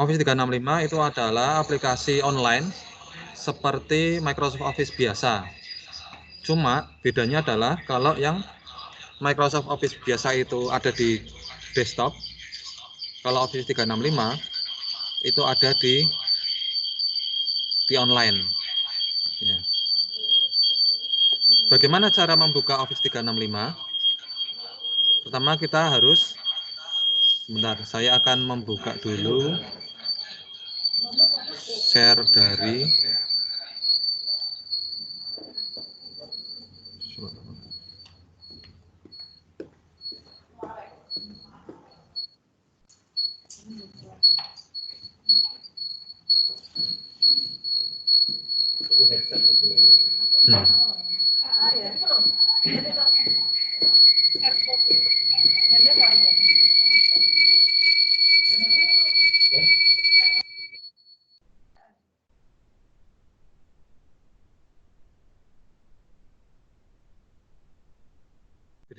Office 365 itu adalah aplikasi online seperti Microsoft Office biasa. Cuma bedanya adalah kalau yang Microsoft Office biasa itu ada di desktop, kalau Office 365 itu ada di online. Ya. Bagaimana cara membuka Office 365? Pertama kita harus, sebentar, saya akan membuka dulu share dari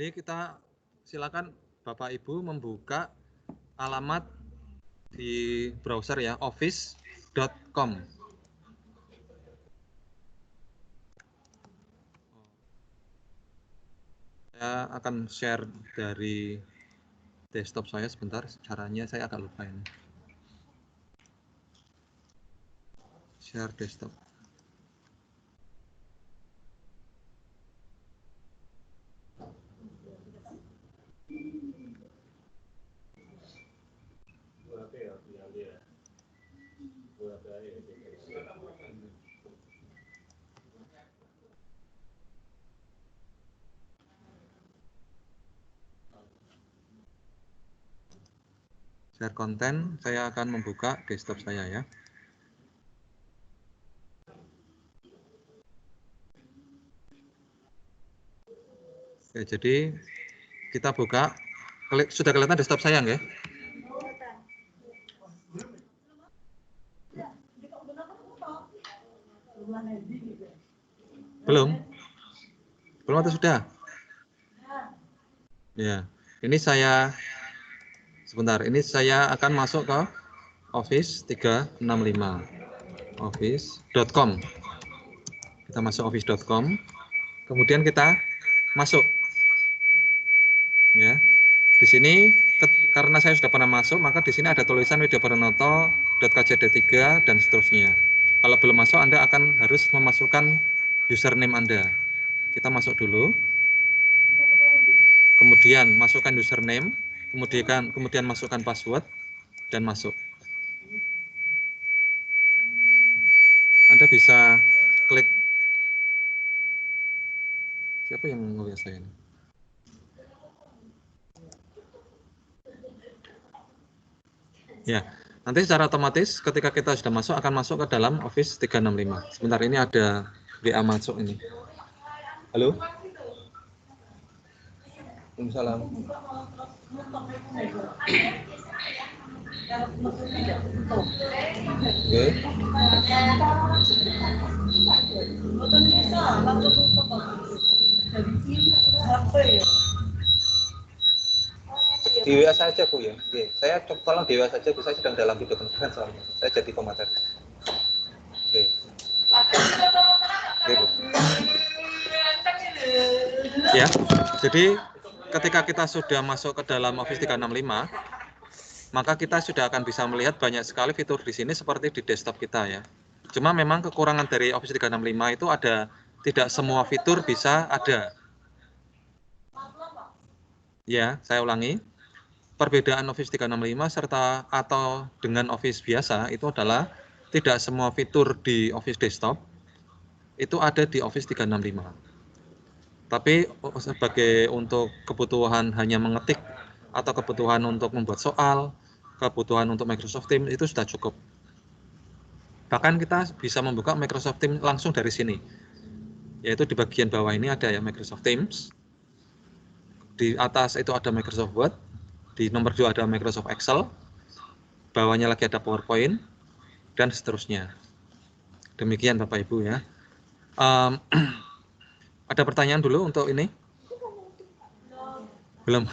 Jadi kita silakan Bapak Ibu membuka alamat di browser ya, office.com. Saya akan share dari desktop saya sebentar, caranya saya agak lupa ini. Share desktop. Share konten, saya akan membuka desktop saya ya. Oke, jadi kita buka, sudah kelihatan desktop saya nggak? Belum? Belum atau sudah? Ya, ini saya, sebentar, ini saya akan masuk ke Office 365. Office.com. Kita masuk office.com. Kemudian kita masuk. Ya. Di sini karena saya sudah pernah masuk, maka di sini ada tulisan widiapranoto.kjd3 dan seterusnya. Kalau belum masuk, Anda akan harus memasukkan username Anda. Kita masuk dulu. Kemudian masukkan username, kemudian masukkan password dan masuk. Anda bisa klik. Siapa yang ngelihat saya ini? Ya, nanti secara otomatis ketika kita sudah masuk akan masuk ke dalam Office 365. Sebentar, ini ada WA masuk ini. Halo? Waalaikumsalam. Di WA saja Bu ya. Oke. Saya tolong di WA saja Bu, saya sedang dalam video conference soalnya. Saya jadi pemateri. Oke. Oke Bu. Ya, jadi ketika kita sudah masuk ke dalam Office 365, maka kita sudah akan bisa melihat banyak sekali fitur di sini seperti di desktop kita ya. Cuma memang kekurangan dari Office 365 itu ada, tidak semua fitur bisa ada. Ya, saya ulangi. Perbedaan Office 365 serta atau dengan Office biasa itu adalah tidak semua fitur di Office desktop itu ada di Office 365. Tapi sebagai untuk kebutuhan hanya mengetik atau kebutuhan untuk membuat soal, kebutuhan untuk Microsoft Teams itu sudah cukup. Bahkan kita bisa membuka Microsoft Teams langsung dari sini. Yaitu di bagian bawah ini ada ya Microsoft Teams. Di atas itu ada Microsoft Word. Di nomor 2 ada Microsoft Excel. Bawahnya lagi ada PowerPoint dan seterusnya. Demikian Bapak Ibu ya. Ada pertanyaan dulu untuk ini? Belum.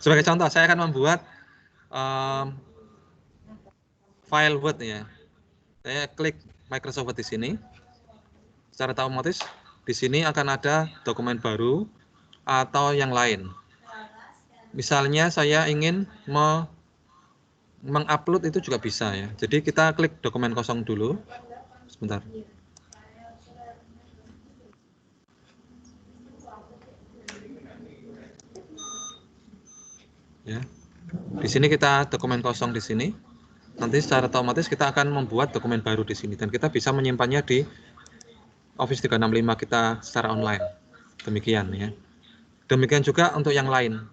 Sebagai contoh, saya akan membuat file Word ya. Saya klik Microsoft Word di sini. Secara otomatis di sini akan ada dokumen baru atau yang lain. Misalnya saya ingin mengupload itu juga bisa ya. Jadi kita klik dokumen kosong dulu. Sebentar. Ya. Di sini kita dokumen kosong di sini. Nanti secara otomatis kita akan membuat dokumen baru di sini dan kita bisa menyimpannya di Office 365 kita secara online. Demikian ya. Demikian juga untuk yang lain.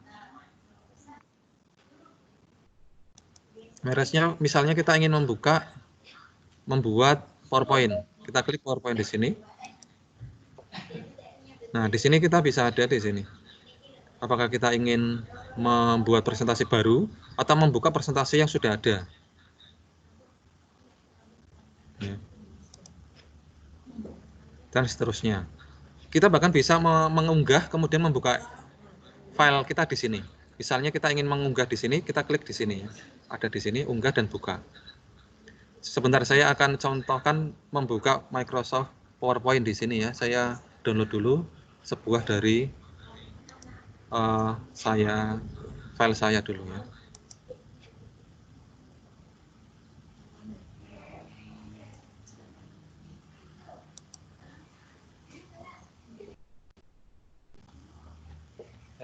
Meresnya misalnya kita ingin membuat PowerPoint. Kita klik PowerPoint di sini. Nah, di sini kita bisa ada di sini. Apakah kita ingin membuat presentasi baru atau membuka presentasi yang sudah ada. Ya. Dan seterusnya. Kita bahkan bisa mengunggah kemudian membuka file kita di sini. Misalnya kita ingin mengunggah di sini, kita klik di sini. Ada di sini, unggah dan buka. Sebentar saya akan contohkan membuka Microsoft PowerPoint di sini ya. Saya download dulu sebuah dari file saya dulu ya.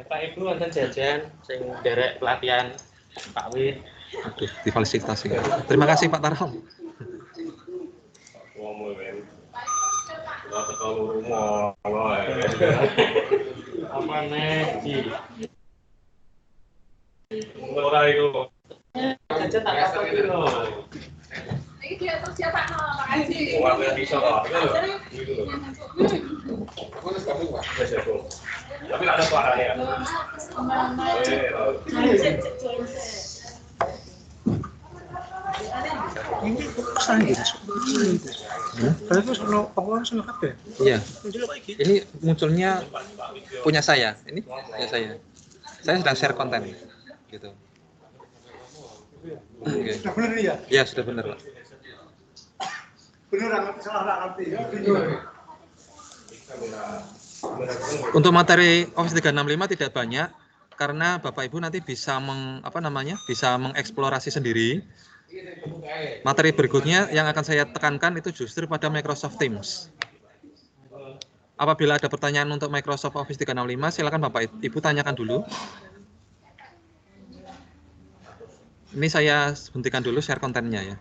Pak Ibu wonten jajan sing derek pelatihan Pak Wid. Aduh, difasilitasi. Terima kasih Pak Tarom. Apa nih, Ci? Ora iku. Jajan tak apa dulu. Ini dia terus siapa Pak Haji? Ora bisa kok. Tapi ada suaranya ya. Ini pesan gitu. Tapi sono pengeluaran sono kabeh. Iya. Ini munculnya punya saya. Ini punya saya. Saya sedang share konten gitu. Oke. Sudah benar ya? Ya, sudah benar, Pak. Benar ngerti salah ngerti ya. Untuk materi Office 365 tidak banyak karena Bapak Ibu nanti bisa bisa mengeksplorasi sendiri. Materi berikutnya yang akan saya tekankan itu justru pada Microsoft Teams. Apabila ada pertanyaan untuk Microsoft Office 365, silakan Bapak Ibu tanyakan dulu. Ini saya hentikan dulu share kontennya ya.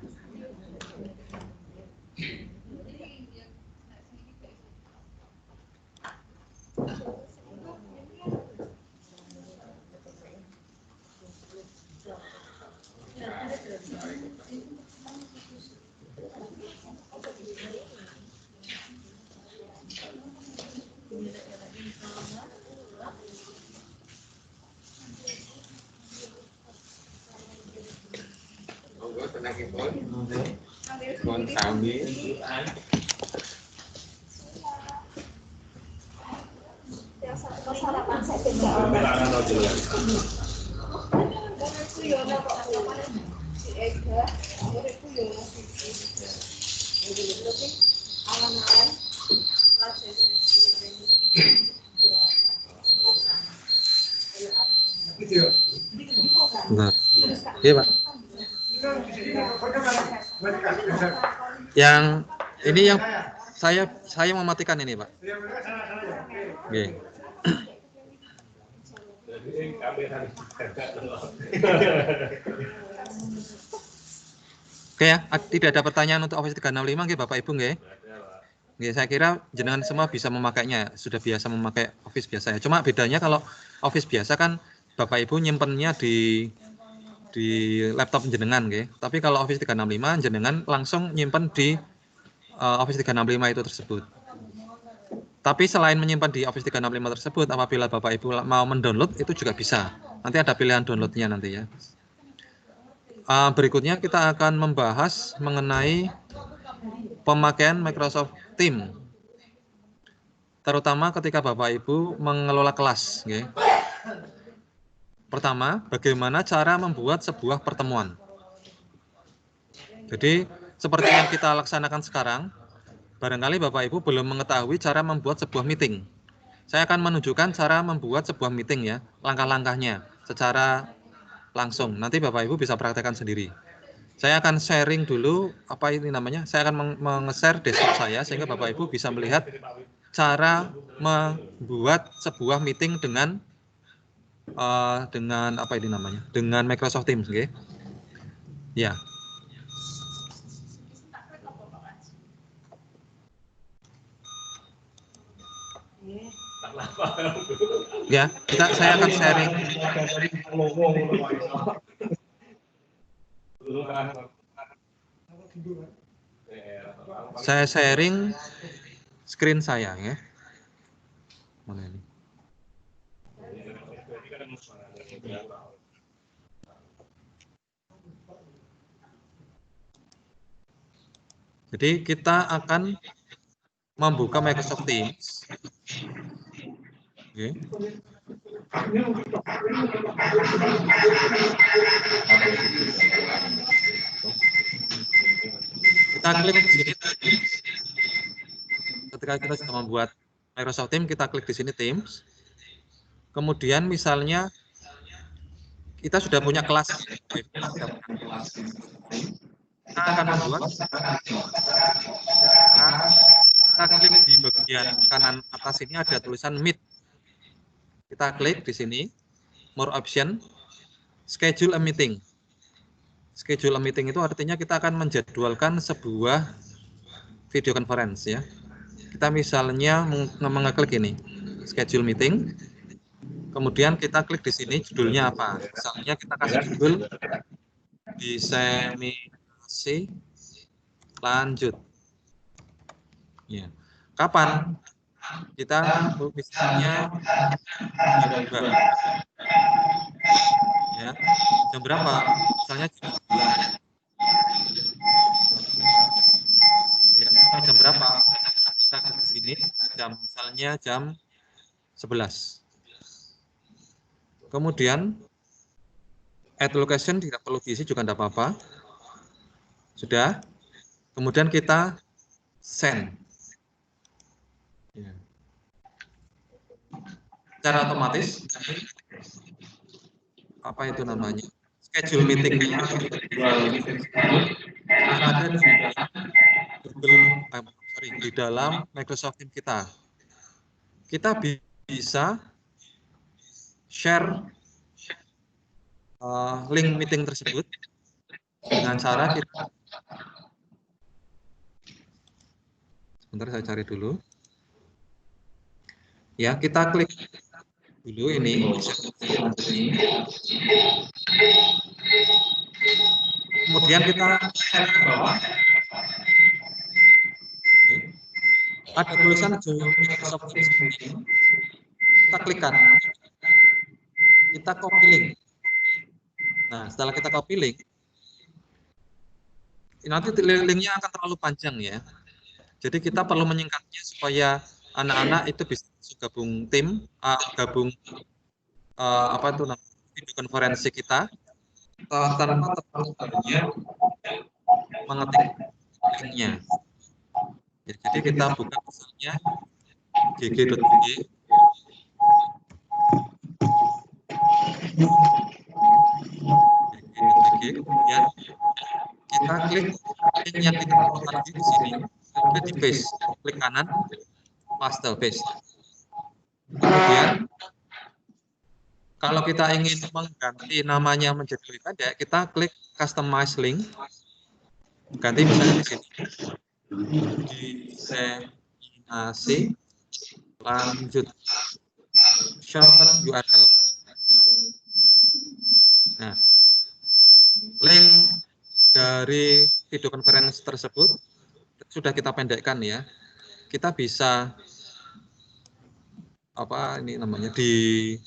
Bentar. Iya, Pak. Yang ini yang saya mematikan ini, Pak. Oke. Oke ya, tidak ada pertanyaan untuk Office 365 nggih Bapak Ibu nggih? Nggih, saya kira jenengan semua bisa memakainya, sudah biasa memakai Office biasa ya. Cuma bedanya kalau Office biasa kan Bapak Ibu nyimpennya di laptop jenengan nggih. Tapi kalau Office 365 jenengan langsung nyimpen di Office 365 itu tersebut. Tapi selain menyimpan di Office 365 tersebut, apabila Bapak Ibu mau mendownload itu juga bisa. Nanti ada pilihan downloadnya nanti ya. Berikutnya kita akan membahas mengenai pemakaian Microsoft Teams, terutama ketika Bapak Ibu mengelola kelas. Okay. Pertama, bagaimana cara membuat sebuah pertemuan. Jadi seperti yang kita laksanakan sekarang, barangkali Bapak Ibu belum mengetahui cara membuat sebuah meeting. Saya akan menunjukkan cara membuat sebuah meeting ya, langkah-langkahnya secara langsung. Nanti Bapak Ibu bisa praktekkan sendiri. Saya akan sharing dulu apa ini namanya. Saya akan meng-share desktop saya sehingga Bapak Ibu bisa melihat cara membuat sebuah meeting dengan apa ini namanya? Dengan Microsoft Teams, oke? Ya. Ya, saya akan sharing. Saya sharing screen saya ya. Mana ini? Jadi kita akan membuka Microsoft Teams. Oke. Kita klik di sini. Ketika kita sudah membuat Microsoft Teams, kita klik di sini Teams. Kemudian misalnya kita sudah punya kelas. Kita akan membuat. Kita klik di bagian kanan atas ini ada tulisan Meet. Kita klik di sini, More Option, Schedule a Meeting. Schedule a Meeting itu artinya kita akan menjadwalkan sebuah video conference ya. Kita misalnya mengeklik ini, Schedule Meeting. Kemudian kita klik di sini judulnya apa? Misalnya kita kasih judul diseminasi lanjut. Ya. Kapan? Kita misalnya jam berapa? Misalnya jam berapa? Kita ke sini misalnya jam 11. Kemudian add location tidak perlu diisi juga tidak apa-apa. Sudah. Kemudian kita send. Secara otomatis apa itu namanya? Schedule meeting-nya ada di dalam Microsoft Teams kita. Kita bisa share link meeting tersebut dengan cara kita. Sebentar saya cari dulu. Ya, kita klik dulu ini. Kemudian kita share ke bawah. Ada tulisan Microsoft Teams. Kita klikkan. Kita copy link. Nah, setelah kita copy link, nanti linknya akan terlalu panjang ya. Jadi kita perlu menyingkatnya supaya anak-anak itu bisa gabung tim, gabung apa itu namanya video konferensi kita tanpa terlalu mengetik linknya. Jadi kita buka misalnya gg.gg. Kemudian kita klik link yang kita mau tadi di sini, klik di paste, klik kanan, paste. Kemudian kalau kita ingin mengganti namanya menjadi lebih pendek, kita klik customize link, ganti misalnya di sini, diseminasi lanjut, shorten URL. Nah, link dari video conference tersebut sudah kita pendekkan ya. Kita bisa apa ini namanya di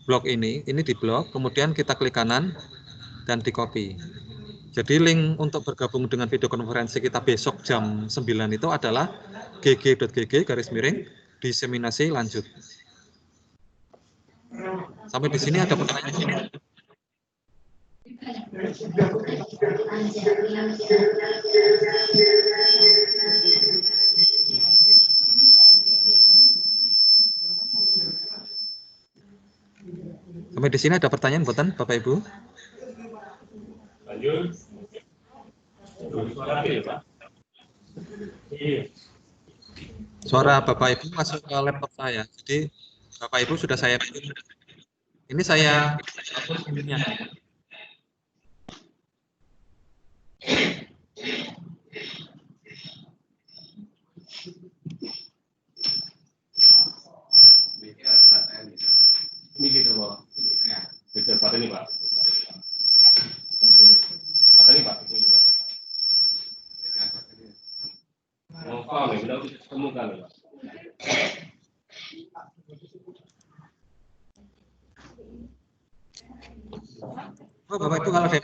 blok ini di blok, kemudian kita klik kanan dan di copy. Jadi link untuk bergabung dengan video konferensi kita besok jam 9 itu adalah gg.gg/diseminasi lanjut. Sampai di sini ada pertanyaan? Sampai di sini ada pertanyaan buatan Bapak Ibu? Lanjut. Suara ya, Pak? Iya. Suara Bapak Ibu masuk ke laptop saya. Jadi Bapak Ibu sudah saya ini saya hapus. Ini gitu, Pak. Bisa Pak ini, Pak. Pak ini, Pak. Ini, Pak. Oh, paham ya, benar bisa temukan, Pak. Oh, Bapak Ibu kalau ada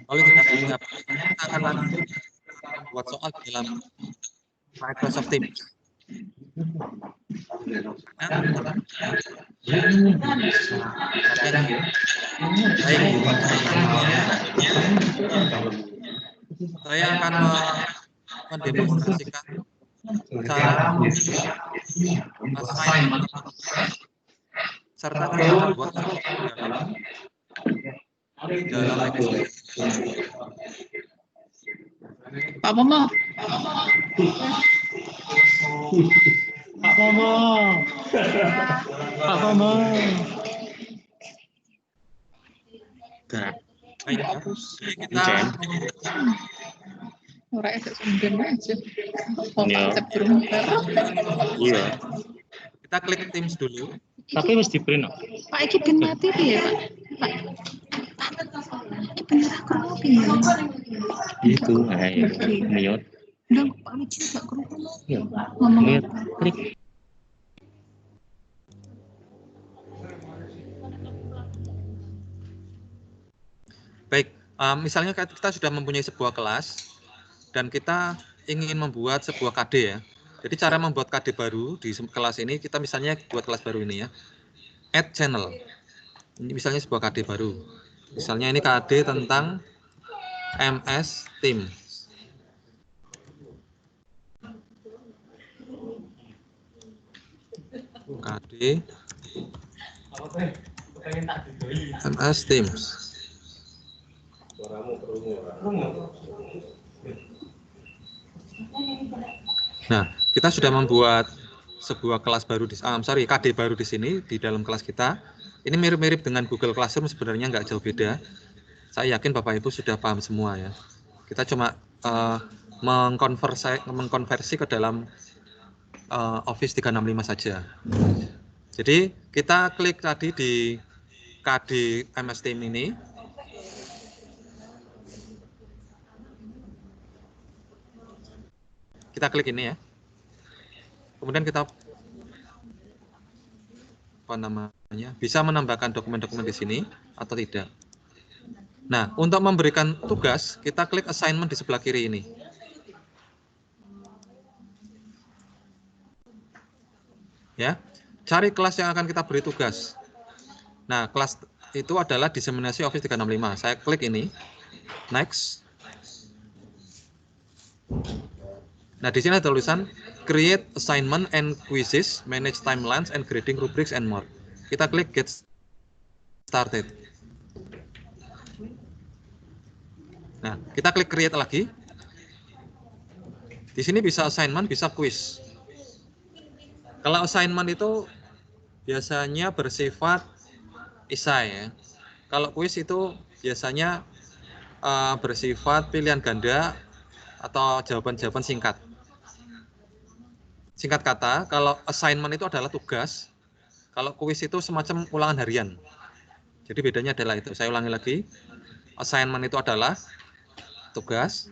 kalau tidak punya, kita akan langsung buat soal dalam Microsoft Teams. Saya akan mendemonstrasikan cara assignment serta cara membuat dalam Pak Momo. Pak Momo. Pak Momo. Gak. Baik, kita Ora esek sumben aja. Iya. Konsep burung bareng. Iya. kita klik Teams dulu. Tapi mesti print. Pak iki ben mati piye, Pak? Pak. Iki bener aku piye? Itu, ayo. Mute. Ndang Pak Wiji gak krungu. Iya. Ngomong Mute. apa? Klik. Baik, misalnya kita sudah mempunyai sebuah kelas dan kita ingin membuat sebuah KD ya. Jadi cara membuat KD baru di kelas ini, kita misalnya buat kelas baru ini ya. Add channel. Ini misalnya sebuah KD baru. Misalnya ini KD tentang MS Team. KD MS Teams. Suaramu kerungu. Nah, kita sudah membuat sebuah kelas baru KD baru di sini di dalam kelas kita. Ini mirip-mirip dengan Google Classroom, sebenarnya nggak jauh beda. Saya yakin Bapak Ibu sudah paham semua ya. Kita cuma mengkonversi ke dalam Office 365 saja. Jadi kita klik tadi di KD MS Team ini. Kita klik ini ya. Kemudian kita bisa menambahkan dokumen-dokumen di sini atau tidak. Nah, untuk memberikan tugas, kita klik assignment di sebelah kiri ini. Ya, cari kelas yang akan kita beri tugas. Nah, kelas itu adalah diseminasi Office 365. Saya klik ini, next. Nah, di sini ada tulisan create assignment and quizzes, manage timelines and grading rubrics and more. Kita klik get started. Nah, kita klik create lagi. Di sini bisa assignment, bisa quiz. Kalau assignment itu biasanya bersifat esai ya. Kalau quiz itu biasanya bersifat pilihan ganda atau jawaban-jawaban singkat. Singkat kata, kalau assignment itu adalah tugas, kalau kuis itu semacam ulangan harian. Jadi bedanya adalah itu. Saya ulangi lagi. Assignment itu adalah tugas.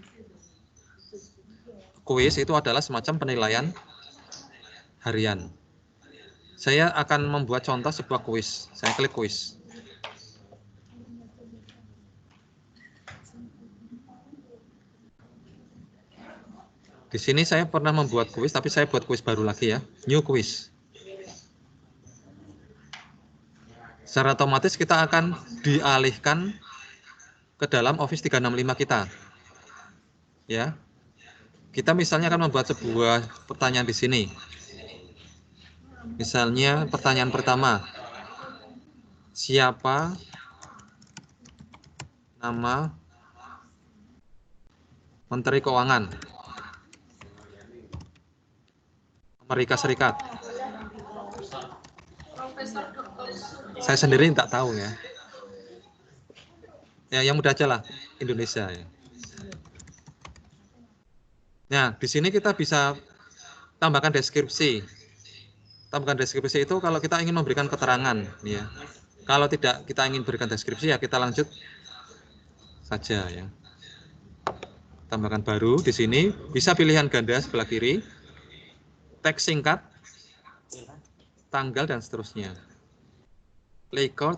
Kuis itu adalah semacam penilaian harian. Saya akan membuat contoh sebuah kuis. Saya klik kuis. Di sini saya pernah membuat kuis, tapi saya buat kuis baru lagi ya, new quiz. Secara otomatis kita akan dialihkan ke dalam Office 365 kita. Ya. Kita misalnya akan membuat sebuah pertanyaan di sini. Misalnya pertanyaan pertama. Siapa nama Menteri Keuangan Amerika Serikat? Saya sendiri tak tahu ya. Ya, yang mudah aja lah, Indonesia ya. Nah, di sini kita bisa tambahkan deskripsi. Tambahkan deskripsi itu kalau kita ingin memberikan keterangan, ya. Kalau tidak kita ingin berikan deskripsi, ya kita lanjut saja ya. Tambahkan baru di sini bisa pilihan ganda sebelah kiri, teks singkat, tanggal dan seterusnya. Layout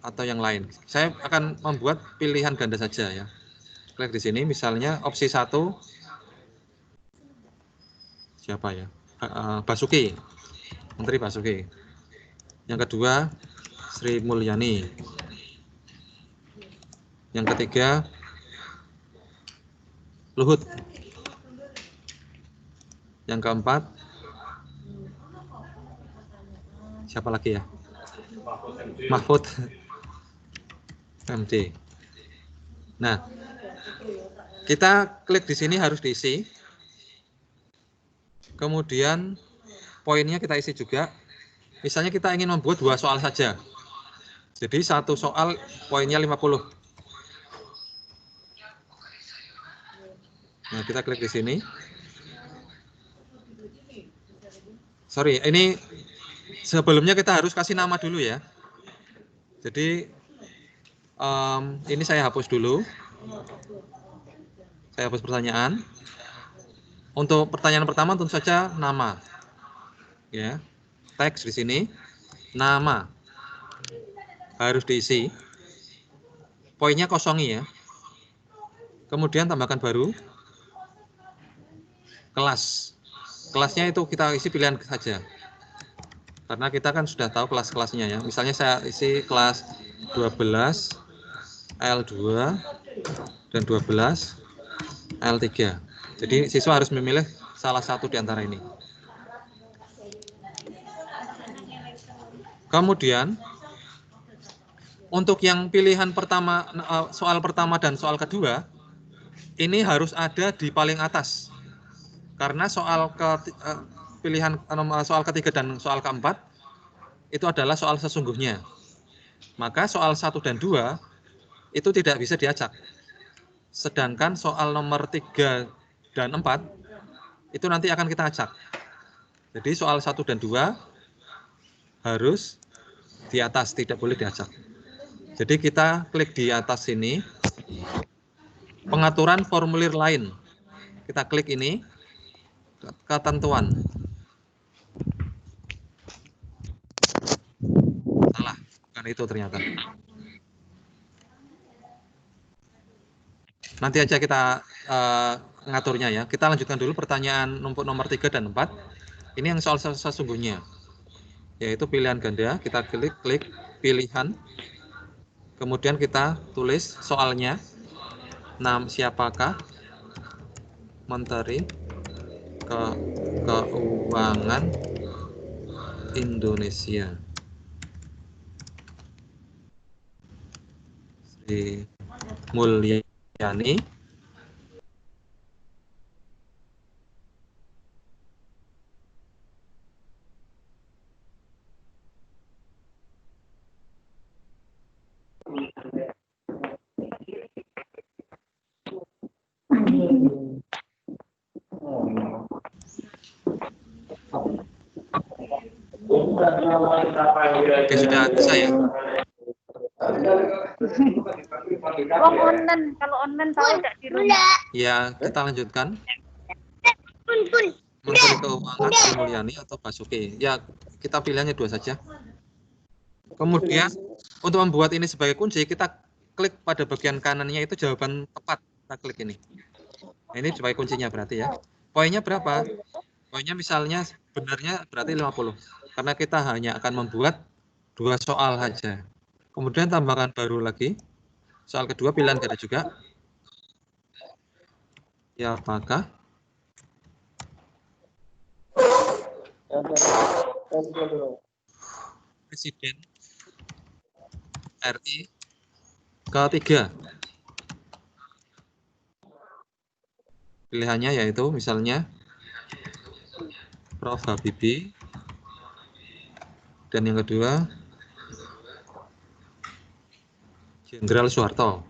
atau yang lain. Saya akan membuat pilihan ganda saja ya. Klik di sini, misalnya opsi 1 siapa ya? Basuki, Menteri Basuki. Yang kedua Sri Mulyani. Yang ketiga Luhut. Yang keempat siapa lagi ya? Mahfud MD. Nah, kita klik di sini harus diisi. Kemudian poinnya kita isi juga. Misalnya kita ingin membuat 2 soal saja. Jadi 1 soal poinnya 50. Nah, kita klik di sini. Sorry, ini sebelumnya kita harus kasih nama dulu ya. Jadi ini saya hapus dulu. Saya hapus pertanyaan. Untuk pertanyaan pertama tentu saja nama. Ya. Teks di sini, nama harus diisi, poinnya kosongi ya. Kemudian tambahkan baru, kelas. Kelasnya itu kita isi pilihan saja. Karena kita kan sudah tahu kelas-kelasnya ya. Misalnya saya isi kelas 12, L2, dan 12, L3. Jadi siswa harus memilih salah satu di antara ini. Kemudian untuk yang pilihan pertama, soal pertama dan soal kedua, ini harus ada di paling atas. Karena soal pilihan soal ketiga dan soal keempat itu adalah soal sesungguhnya. Maka soal 1 dan 2 itu tidak bisa diacak. Sedangkan soal nomor 3 dan 4 itu nanti akan kita acak. Jadi soal 1 dan 2 harus di atas, tidak boleh diacak. Jadi kita klik di atas sini, pengaturan formulir lain. Kita klik ini, ketentuan. Salah, bukan itu ternyata. Nanti aja kita ngaturnya ya. Kita lanjutkan dulu pertanyaan nomor 3 dan 4. Ini yang soal sesungguhnya. Yaitu pilihan ganda, kita klik pilihan, kemudian kita tulis soalnya, siapakah Menteri Keuangan Indonesia? Sri Mulyani. Oke, sudah bisa ya? Kalau online tahu tidak di rumah. Ya, kita lanjutkan. Menteri Keuangan Sri Mulyani atau Basuki. Ya, kita pilihannya 2 saja. Kemudian untuk membuat ini sebagai kunci, kita klik pada bagian kanannya itu jawaban tepat. Kita klik ini. Ini sebagai kuncinya berarti ya. Poinnya berapa? Poinnya misalnya sebenarnya berarti 50. Karena kita hanya akan membuat 2 soal saja. Kemudian tambahkan baru lagi. Soal kedua pilihan ganda juga. Ya, apakah Presiden RI ketiga? Pilihannya yaitu misalnya Prof. Habibie, dan yang kedua Jenderal Soeharto.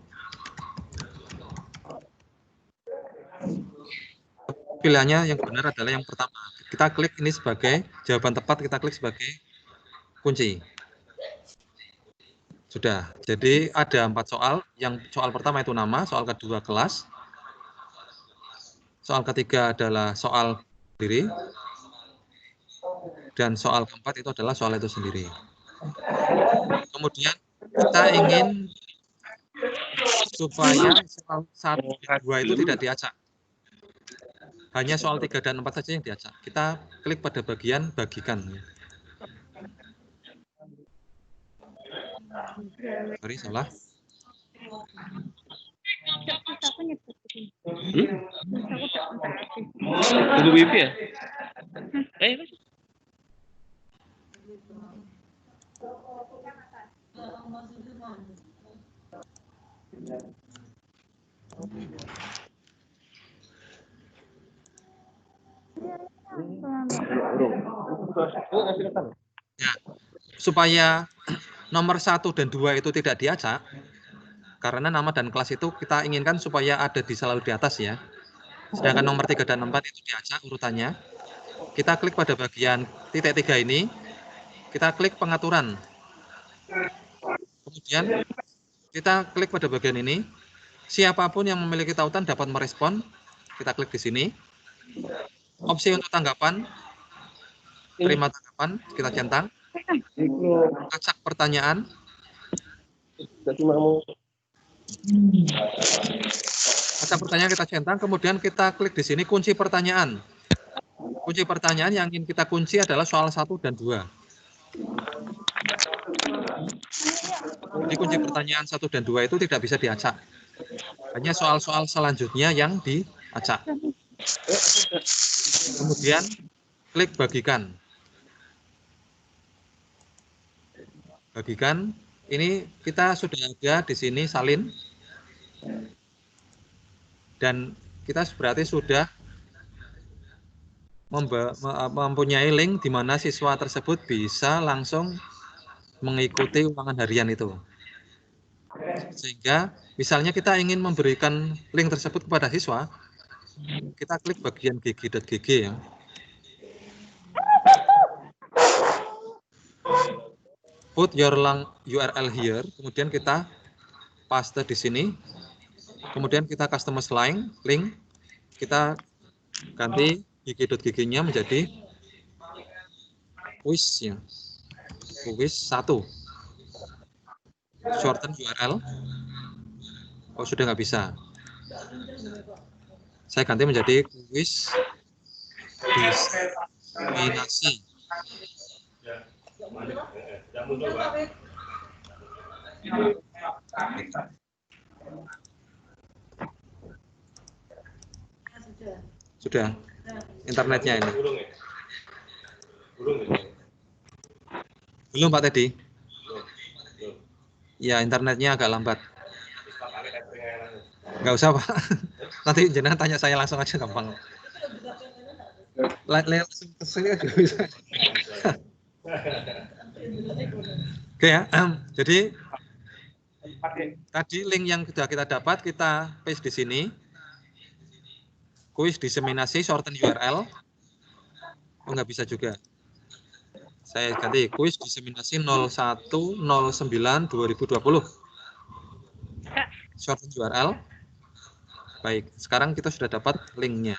Pilihannya yang benar adalah yang pertama. Kita klik ini sebagai jawaban tepat, kita klik sebagai kunci. Sudah. Jadi ada 4 soal. Yang soal pertama itu nama, soal kedua kelas, soal ketiga adalah soal diri, dan soal keempat itu adalah soal itu sendiri. Kemudian kita ingin supaya soal 1 dan 2 itu tidak diacak. Hanya soal 3 dan 4 saja yang diacak. Kita klik pada bagian bagikan. Sorry, salah. Tunggu wifi ya? Ya, supaya nomor 1 dan 2 itu tidak diacak, karena nama dan kelas itu kita inginkan supaya ada selalu di atas ya. Sedangkan nomor 3 dan 4 itu diacak urutannya. Kita klik pada bagian titik 3 ini, kita klik pengaturan. Kemudian kita klik pada bagian ini, siapapun yang memiliki tautan dapat merespon. Kita klik di sini. Opsi untuk tanggapan, terima tanggapan, kita centang. Acak pertanyaan. Acak pertanyaan kita centang, kemudian kita klik di sini kunci pertanyaan. Kunci pertanyaan yang ingin kita kunci adalah soal 1 dan 2. Jadi kunci pertanyaan 1 dan 2 itu tidak bisa diacak. Hanya soal-soal selanjutnya yang diacak. Kemudian klik bagikan. Bagikan, ini kita sudah ada di sini salin. Dan kita berarti sudah mempunyai link di mana siswa tersebut bisa langsung mengikuti ulangan harian itu. Sehingga misalnya kita ingin memberikan link tersebut kepada siswa, kita klik bagian gg.gg ya. Put your URL here, kemudian kita paste di sini. Kemudian kita customize link, kita ganti gg.gg-nya menjadi quiz ya. Quiz 1. Shorten URL. Oh, sudah nggak bisa. Saya ganti menjadi quiz diseminasi. Sudah. Internetnya ini. Belum Pak Teddy? Ya, internetnya agak lambat. Nggak usah Pak. Nanti jenengan tanya saya langsung aja gampang. Langsung kesini aja bisa. Oke ya. Jadi tadi link yang sudah kita dapat kita paste di sini. Kuis diseminasi shorten URL. Oh, nggak bisa juga. Saya ganti kuis diseminasi 01/09/2020. Shorten URL. Baik, sekarang kita sudah dapat linknya.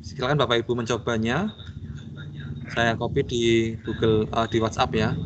Silakan Bapak Ibu mencobanya. Saya copy di Google di WhatsApp ya.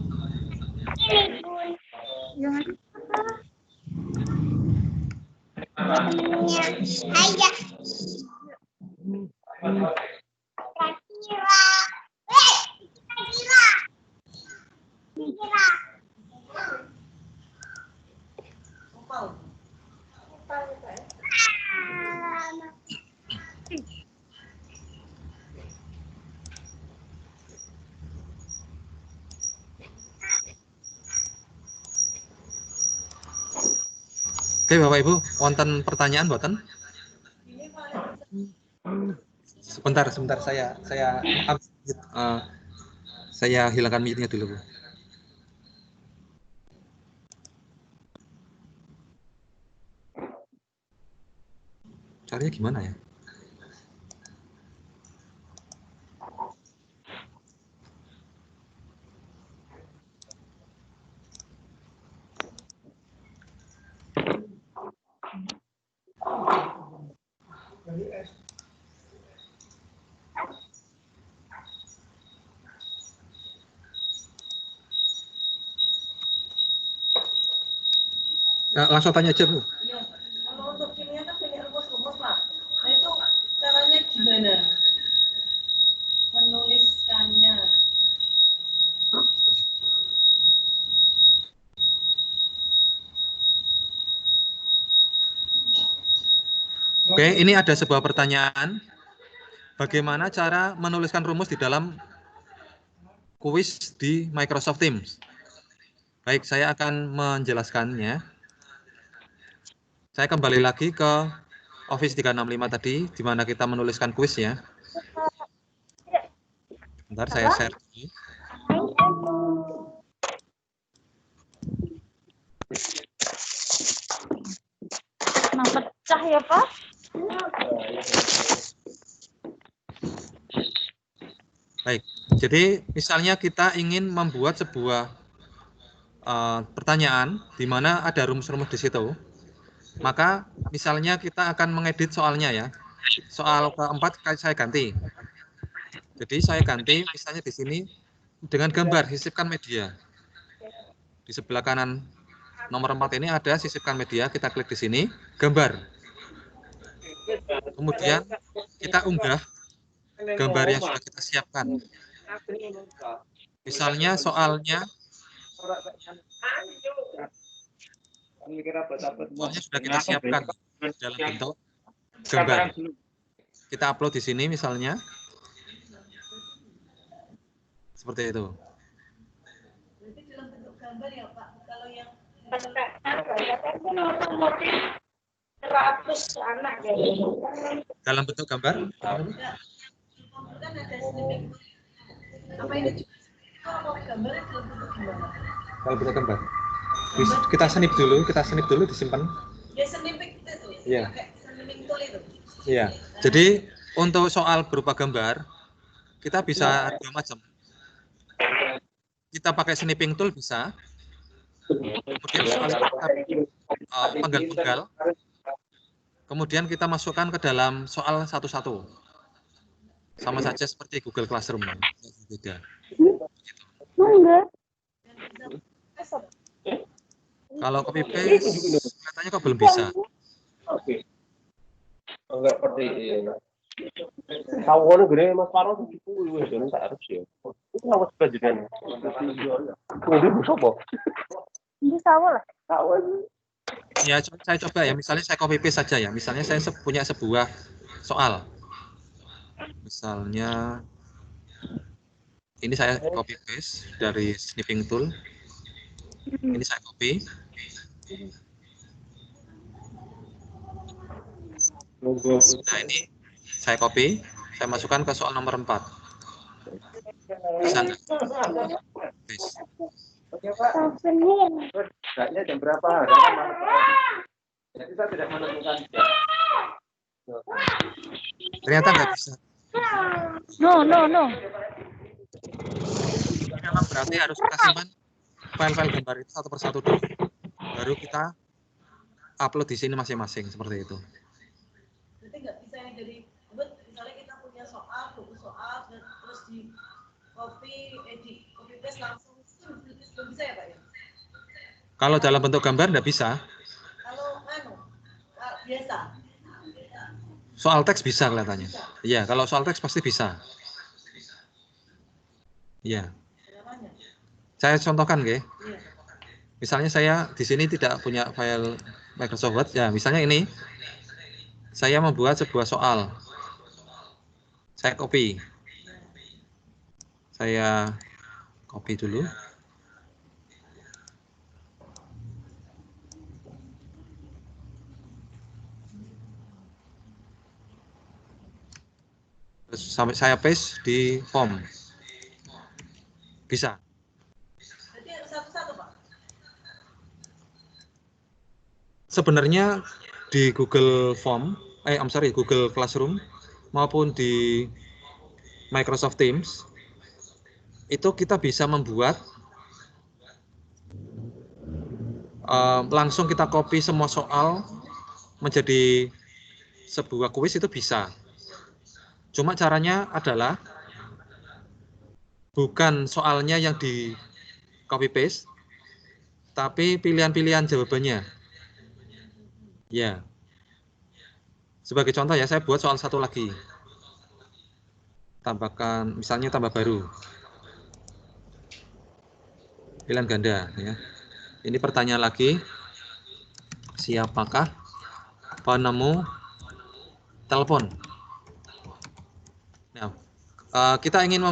Oke, Bapak Ibu, wonten pertanyaan mboten? Sebentar, saya hilangkan mute-nya dulu, Bu. Caranya gimana ya? Langsung tanya aja, Bu. Kalau untuk kimia kan punya rumus-rumus, Pak. Nah itu caranya gimana? Menuliskannya. Oke, ini ada sebuah pertanyaan. Bagaimana cara menuliskan rumus di dalam kuis di Microsoft Teams? Baik, saya akan menjelaskannya. Saya kembali lagi ke Office 365 tadi, di mana kita menuliskan kuis ya. Bentar, saya share. Nah, pecah ya, Pak? Baik, jadi misalnya kita ingin membuat sebuah pertanyaan di mana ada rumus-rumus di situ, maka misalnya kita akan mengedit soalnya ya. Soal keempat saya ganti. Jadi saya ganti misalnya di sini dengan gambar sisipkan media. Di sebelah kanan nomor 4 ini ada sisipkan media, kita klik di sini, gambar. Kemudian kita unggah gambar yang sudah kita siapkan. Misalnya soalnya sudah kita siapkan dalam bentuk gambar. Kita upload di sini misalnya. Seperti itu. Berarti dalam bentuk gambar ya, Pak. Kalau yang dalam bentuk gambar? kan ada snippet. Apa ini juga kalau gambarnya dalam bentuk gimana? Dalam bentuk gambar. Kita snip dulu, disimpan. Ya snippet itu. Iya. Pakai snipping tool itu. Iya. Jadi untuk soal berupa gambar, kita bisa dua macam. Kita pakai snipping tool bisa. Kemudian soal kita penggal-penggal. Kemudian kita masukkan ke dalam soal satu-satu. Sama saja seperti Google Classroom. Beda. Kalau copy paste, katanya kok belum bisa. Enggak seperti ini. Tahuan gede Mas Paro itu wis tak harus ya. Itu awas bajikan. Kuwi bisa apa? Bisa lah. Ya, saya coba ya. Misalnya saya copy paste saja ya. Misalnya saya punya sebuah soal. Misalnya ini saya copy paste dari snipping tool. Ini saya copy. Nah, ini saya copy, saya masukkan ke soal nomor 4. Bisa nggak? Paste. Jam berapa? Jadi saya tidak menemukan. Ternyata nggak bisa. No. Ini memang berarti harus kita simpan file-file gambar itu satu persatu dulu. Baru kita upload di sini masing-masing seperti itu. Berarti nggak bisa yang dari misalnya kita punya soal, buku soal, dan terus di copy paste langsung itu belum bisa ya, Pak ya? Kalau dalam bentuk gambar nggak bisa. Kalau biasa. Soal teks bisa kelihatannya. Iya, kalau soal teks pasti bisa. Iya. Namanya. Saya contohkan, nggih. Iya. Misalnya saya di sini tidak punya file Microsoft Word, ya misalnya ini, saya membuat sebuah soal, saya copy dulu, terus sampai saya paste di form, bisa. Berarti satu-satu, Pak. Sebenarnya di Google Form, Google Classroom maupun di Microsoft Teams itu kita bisa membuat langsung kita copy semua soal menjadi sebuah kuis itu bisa. Cuma caranya adalah bukan soalnya yang di copy paste, tapi pilihan-pilihan jawabannya. Ya. Sebagai contoh ya, saya buat soal satu lagi. Tambahkan, misalnya tambah baru. Pilihan ganda ya. Ini pertanyaan lagi. Siapakah penemu telepon? Nah, kita ingin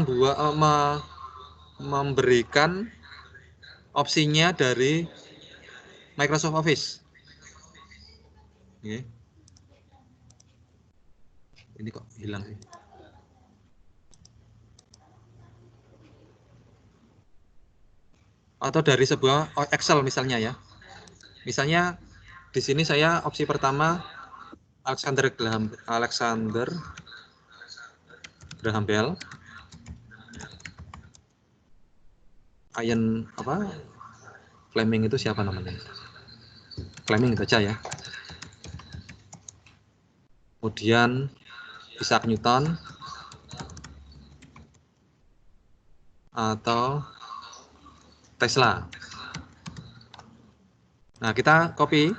memberikan opsinya dari Microsoft Office. Ini kok hilang sih. Atau dari sebuah Excel misalnya ya. Misalnya di sini saya opsi pertama Alexander Graham Bell. Ian Fleming itu siapa namanya? Fleming itu aja ya. Kemudian Isaac Newton atau Tesla. Nah, kita copy,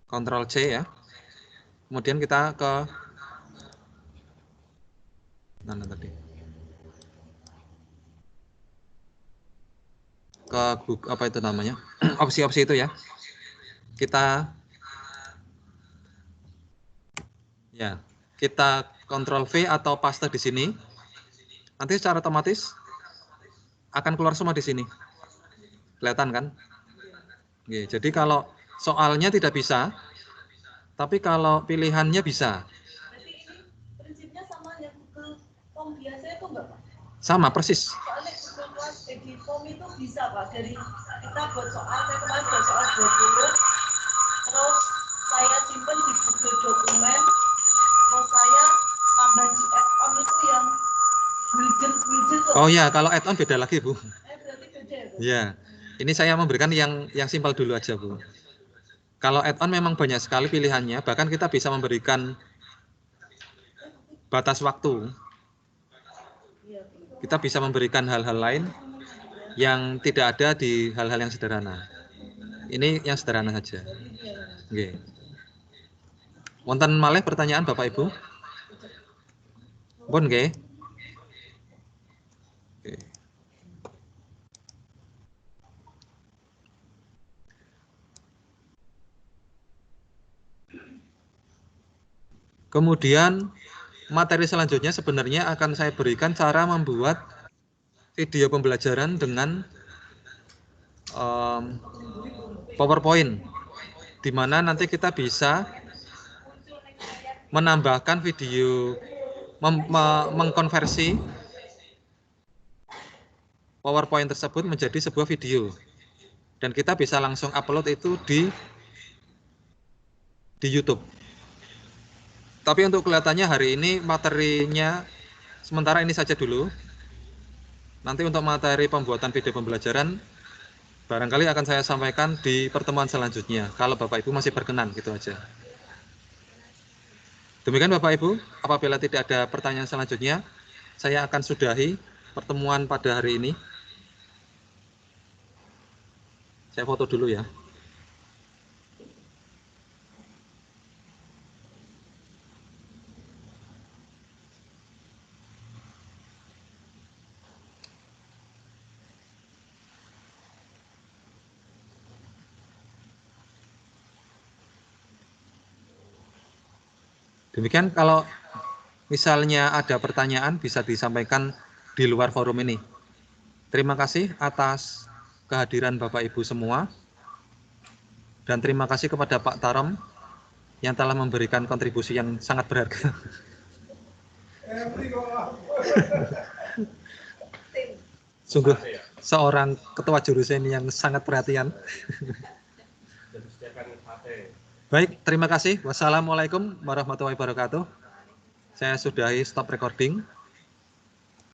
Ctrl C ya. Kemudian kita ke mana tadi? Ke Google, apa itu namanya? Opsi-opsi itu ya. Kita Ctrl V atau paste di sini. Nanti secara otomatis akan keluar semua di sini. Kelihatan kan? Oke, jadi kalau soalnya tidak bisa, tapi kalau pilihannya bisa. Berarti ini prinsipnya sama yang Google Form biasa itu enggak, Pak? Sama, persis. Soalnya Google Class di Form itu bisa, Pak. Dari kita buat soal, saya kemarin buat soal 20, terus saya simpen di Google Dokumen, terus saya tambah di add-on itu yang widget tuh. Oh ya, kalau add-on beda lagi, Bu. Berarti beda ya, Bu? Ya, ini saya memberikan yang simpel dulu aja, Bu. Kalau add-on memang banyak sekali pilihannya, bahkan kita bisa memberikan batas waktu. Kita bisa memberikan hal-hal lain yang tidak ada di hal-hal yang sederhana. Ini yang sederhana saja. Oke. Wonten malih pertanyaan Bapak Ibu? Pun nggih. Oke. Kemudian materi selanjutnya sebenarnya akan saya berikan cara membuat video pembelajaran dengan PowerPoint, di mana nanti kita bisa menambahkan video, mengkonversi PowerPoint tersebut menjadi sebuah video, dan kita bisa langsung upload itu di YouTube. Tapi untuk kelihatannya hari ini materinya sementara ini saja dulu. Nanti untuk materi pembuatan video pembelajaran barangkali akan saya sampaikan di pertemuan selanjutnya. Kalau Bapak Ibu masih berkenan, gitu aja. Demikian Bapak Ibu, apabila tidak ada pertanyaan selanjutnya, saya akan sudahi pertemuan pada hari ini. Saya foto dulu ya. Demikian, kalau misalnya ada pertanyaan bisa disampaikan di luar forum ini. Terima kasih atas kehadiran Bapak Ibu semua. Dan terima kasih kepada Pak Tarom yang telah memberikan kontribusi yang sangat berharga. Sungguh seorang ketua jurusan yang sangat perhatian. Baik, terima kasih. Wassalamualaikum warahmatullahi wabarakatuh. Saya sudahi stop recording.